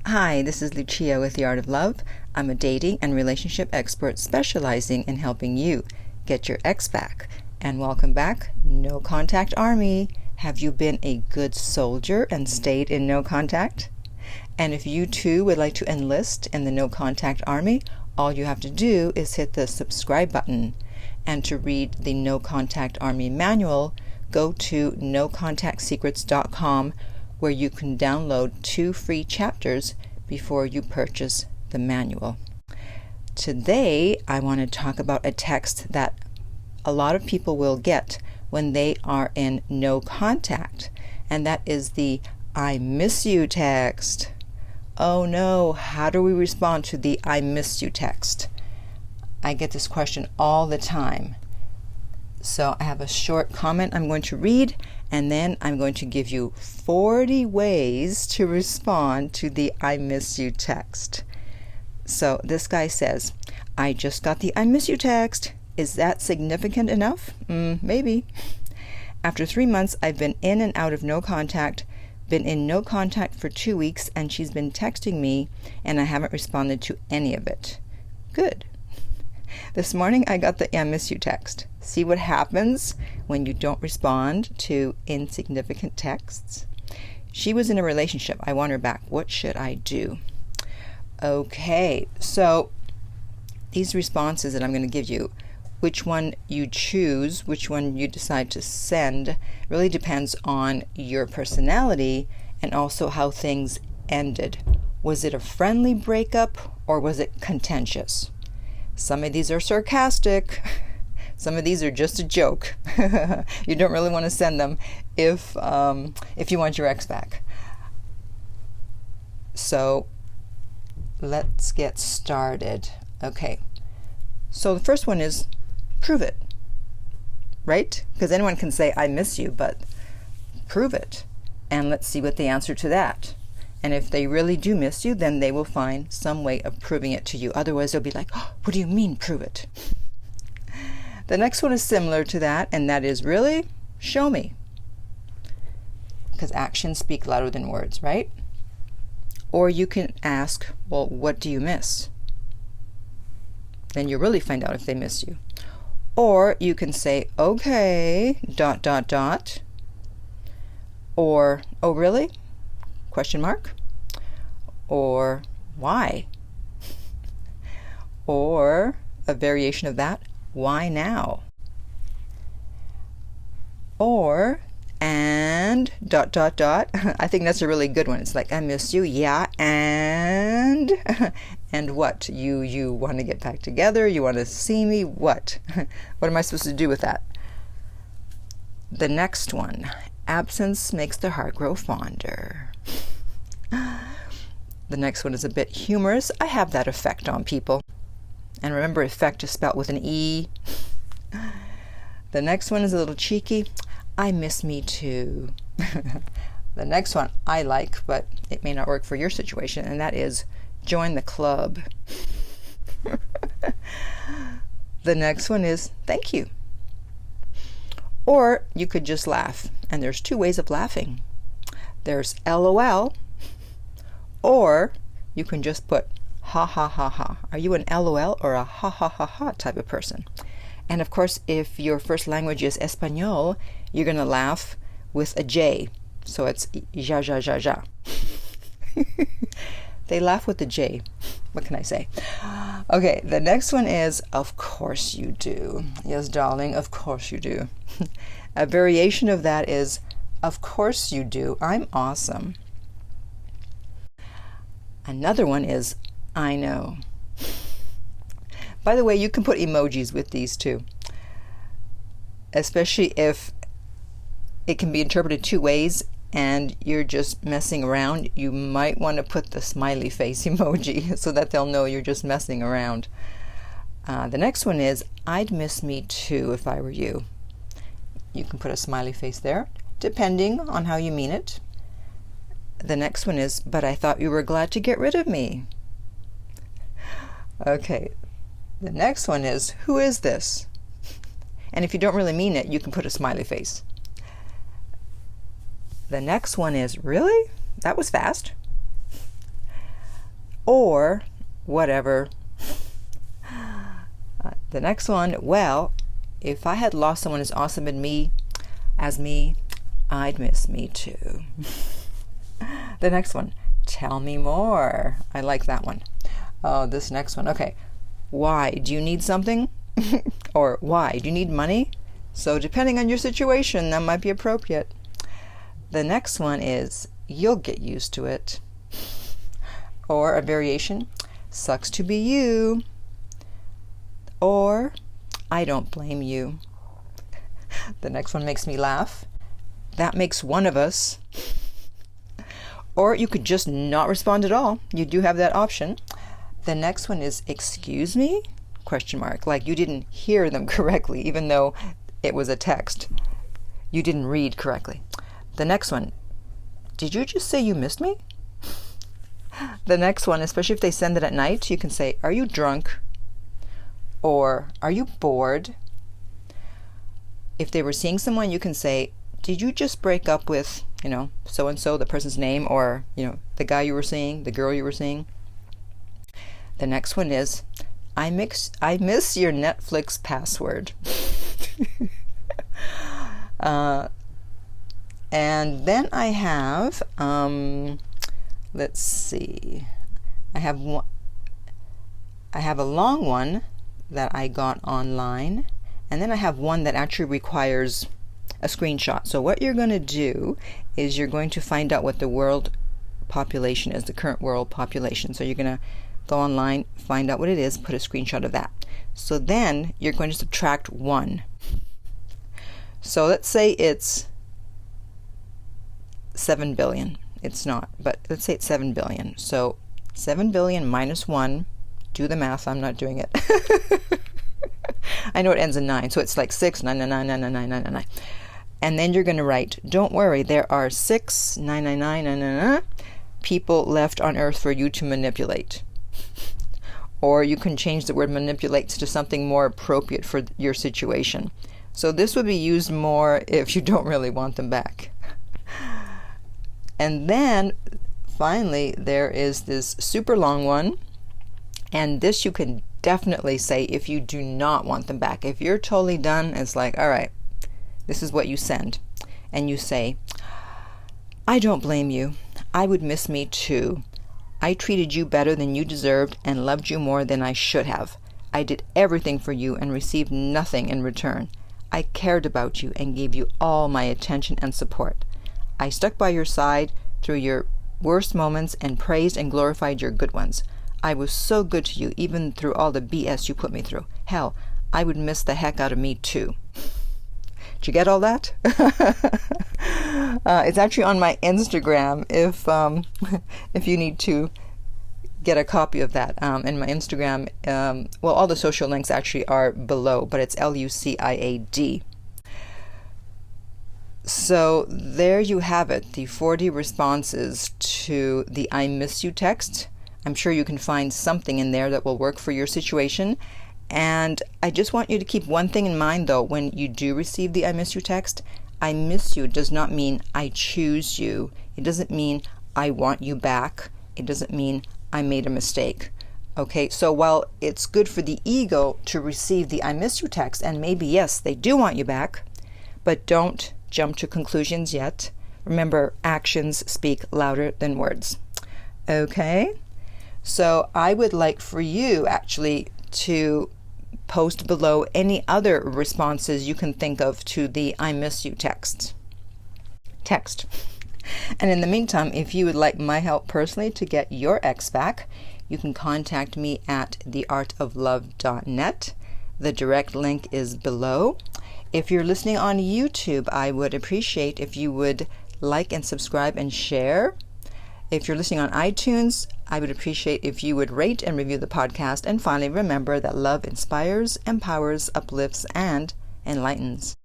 Hi, this is Lucia with The Art of Love. I'm a dating and relationship expert specializing in helping you get your ex back. And welcome back, No Contact Army. Have you been a good soldier and stayed in no contact? And if you too would like to enlist in the No Contact Army, all you have to do is hit the subscribe button. And to read the No Contact Army manual, go to nocontactsecrets.com, where you can download 2 free chapters before you purchase the manual. Today, I want to talk about a text that a lot of people will get when they are in no contact, and that is the I miss you text. Oh no, how do we respond to the I miss you text? I get this question all the time. So I have a short comment I'm going to read, and then I'm going to give you 40 ways to respond to the I miss you text. So this guy says, I just got the I miss you text. Is that significant enough? Maybe. After 3 months, I've been in and out of no contact, been in no contact for 2 weeks, and she's been texting me, and I haven't responded to any of it. Good. This morning, I got the I miss you text. See what happens when you don't respond to insignificant texts? She was in a relationship. I want her back. What should I do? Okay, so these responses that I'm going to give you, which one you choose, which one you decide to send, really depends on your personality and also how things ended. Was it a friendly breakup or was it contentious? Some of these are sarcastic. Some of these are just a joke. You don't really want to send them if you want your ex back. So let's get started. Okay. So the first one is prove it. Right? Because anyone can say, I miss you, but prove it. And let's see what the answer to that. And if they really do miss you, then they will find some way of proving it to you. Otherwise, they'll be like, oh, what do you mean, prove it? The next one is similar to that, and that is, really? Show me. Because actions speak louder than words, right? Or you can ask, well, what do you miss? Then you'll really find out if they miss you. Or you can say, okay, ... Or, oh, really? ? Or why? Or a variation of that, why now? Or and ... I think that's a really good one. It's like, I miss you, yeah, and and what? You want to get back together? You want to see me? What? What am I supposed to do with that? The next one, absence makes the heart grow fonder. The next one is a bit humorous. I have that effect on people. And remember, effect is spelled with an E. The next one is a little cheeky. I miss me too. The next one I like, but it may not work for your situation, and that is join the club. The next one is thank you. Or you could just laugh. And there's 2 ways of laughing. There's LOL, or you can just put ha ha ha ha. Are you an LOL or a ha ha ha ha type of person? And of course, if your first language is Espanol, you're going to laugh with a J. So it's ja ja ja ja. They laugh with the J. What can I say? Okay, the next one is, of course you do. Yes, darling, of course you do. A variation of that is, of course you do. I'm awesome. Another one is, I know. By the way, you can put emojis with these too. Especially if it can be interpreted 2 ways and you're just messing around, you might want to put the smiley face emoji so that they'll know you're just messing around. The next one is, I'd miss me too if I were you. You can put a smiley face there, depending on how you mean it. The next one is, but I thought you were glad to get rid of me. Okay, the next one is, who is this? And if you don't really mean it, you can put a smiley face. The next one is, really? That was fast. or whatever. The next one, well, if I had lost someone as awesome as me, I'd miss me too. The next one, tell me more. I like that one. Oh, this next one. Okay. Why? Do you need something? Or why? Do you need money? So depending on your situation, that might be appropriate. The next one is, you'll get used to it. Or a variation, sucks to be you. Or, I don't blame you. The next one makes me laugh. That makes one of us. Or you could just not respond at all. You do have that option. The next one is, excuse me? Question mark. Like you didn't hear them correctly, even though it was a text. You didn't read correctly. The next one, did you just say you missed me? The next one, especially if they send it at night, you can say, are you drunk? Or, are you bored? If they were seeing someone, you can say, did you just break up with, so-and-so, the person's name, or, the guy you were seeing, the girl you were seeing? The next one is, I miss your Netflix password. And then I have, let's see, I have a long one that I got online, and then I have one that actually requires a screenshot. So what you're going to do is you're going to find out what the world population is, the current world population. So you're going to go online, find out what it is, put a screenshot of that. So then you're going to subtract 1. So let's say it's 7 billion. It's not, but let's say it's 7 billion. So 7 billion minus 1. Do the math. I'm not doing it. I know it ends in 9, so it's like 6, 9, 9, 9, 9, 9, 9, 9, 9. And then you're going to write, don't worry, there are 6, 9, 9, 9, 9, 9, 9 people left on Earth for you to manipulate. Or you can change the word manipulate to something more appropriate for your situation. So this would be used more if you don't really want them back. And then finally, there is this super long one. And this you can definitely say if you do not want them back. If you're totally done, it's like, all right, this is what you send. And you say, I don't blame you. I would miss me too. I treated you better than you deserved and loved you more than I should have. I did everything for you and received nothing in return. I cared about you and gave you all my attention and support. I stuck by your side through your worst moments and praised and glorified your good ones. I was so good to you even through all the BS you put me through. Hell, I would miss the heck out of me too. Did you get all that? It's actually on my Instagram if you need to get a copy of that. And my Instagram, all the social links actually are below, but it's LUCIAD. So there you have it, the 40 responses to the I miss you text. I'm sure you can find something in there that will work for your situation. And I just want you to keep one thing in mind, though, when you do receive the I miss you text. I miss you does not mean I choose you. It doesn't mean I want you back. It doesn't mean I made a mistake. Okay, so while it's good for the ego to receive the I miss you text, and maybe, yes, they do want you back, but don't jump to conclusions yet. Remember, actions speak louder than words. Okay? So I would like for you actually to post below any other responses you can think of to the I miss you text. And in the meantime, if you would like my help personally to get your ex back, you can contact me at theartoflove.net. The direct link is below. If you're listening on YouTube, I would appreciate if you would like and subscribe and share. If you're listening on iTunes, I would appreciate if you would rate and review the podcast. And finally, remember that love inspires, empowers, uplifts, and enlightens.